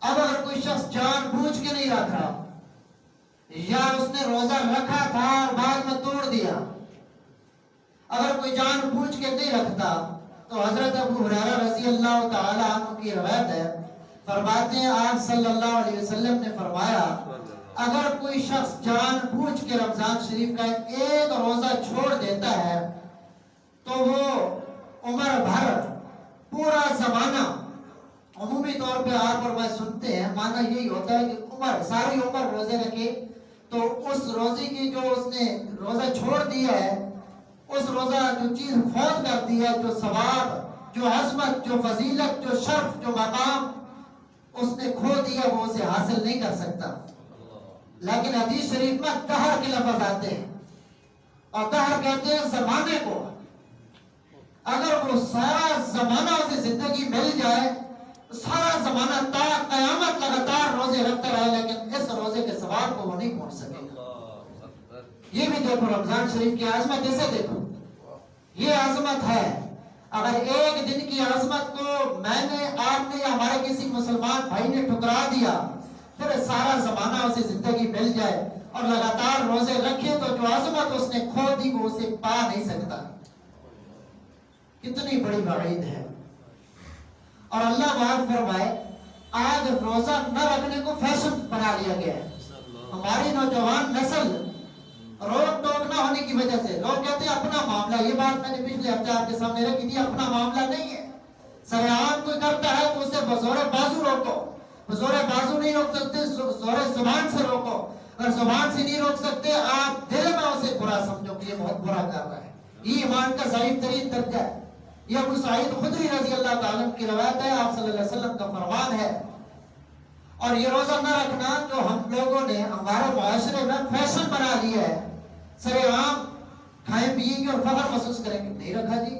اب اگر کوئی شخص جان بوجھ کے نہیں رکھ رہا یا اس نے روزہ رکھا تھا اور بعد میں توڑ دیا، اگر کوئی جان بوجھ کے نہیں رکھتا تو حضرت ابو ہریرہ رضی اللہ تعالی عنہ کی روایت ہے، فرماتے ہیں آپ صلی اللہ علیہ وسلم نے فرمایا اگر کوئی شخص جان بوجھ کے رمضان شریف کا ایک روزہ چھوڑ دیتا ہے تو وہ عمر بھر پورا زمانہ، عمومی طور پہ آپ اور میں سنتے ہیں معنی یہی ہوتا ہے کہ ساری عمر روزے رکھے تو اس روزے کی جو اس نے روزہ چھوڑ دیا ہے، اس روزہ جو چیز فوت کر دیا، جو ثواب، جو عظمت، جو فضیلت، جو شرف، جو مقام اس نے کھو دیا، وہ اسے حاصل نہیں کر سکتا۔ لیکن حدیث شریف میں دہر کے لفظ آتے ہیں، اور دہر کہتے ہیں زمانے کو۔ اگر وہ سارا زمانہ اسے زندگی مل جائے، سارا زمانہ تا قیامت لگاتار روزے رکھتا رہے، لیکن اس روزے کے ثواب کو وہ نہیں پہنچ سکے گا۔ یہ بھی دیکھو رمضان شریف کی عظمت، اسے دیکھو، یہ عظمت ہے۔ اگر ایک دن کی عظمت کو میں نے، آپ نے یا ہمارے کسی مسلمان بھائی نے ٹھکرا دیا، پھر سارا زمانہ اسے زندگی مل جائے اور لگاتار روزے رکھے تو جو عظمت اس نے کھو دی وہ اسے پا نہیں سکتا۔ کتنی بڑی وعید ہے۔ اور اللہ معاف فرمائے، آج روزہ نہ رکھنے کو فیشن بنا لیا گیا ہے۔ ہماری نوجوان نسل روک ٹوک نہ ہونے کی وجہ سے لوگ کہتے ہیں اپنا معاملہ، یہ بات میں نے پچھلے ہفتے آپ کے سامنے رکھی تھی، اپنا معاملہ نہیں ہے۔ سرعام کوئی کرتا ہے تو اسے بزور بازو روکو، بزور بازو نہیں روک سکتے، زور زبان سے روکو، اگر زبان سے نہیں روک سکتے آپ دل میں اسے برا سمجھو کہ یہ بہت برا کر رہا ہے۔ یہ ایمان کا ضعیف ترین درجہ ہے۔ یہ ابو سعید خدری رضی اللہ تعالیٰ کی روایت ہے، آپ صلی اللہ علیہ وسلم کا فرمان ہے۔ اور یہ روزہ نہ رکھنا جو ہم لوگوں نے ہمارے معاشرے میں فیشن بنا لیا ہے، سرعام کھائیں پیئیں گے اور فخر محسوس کریں گے، نہیں رکھا جی،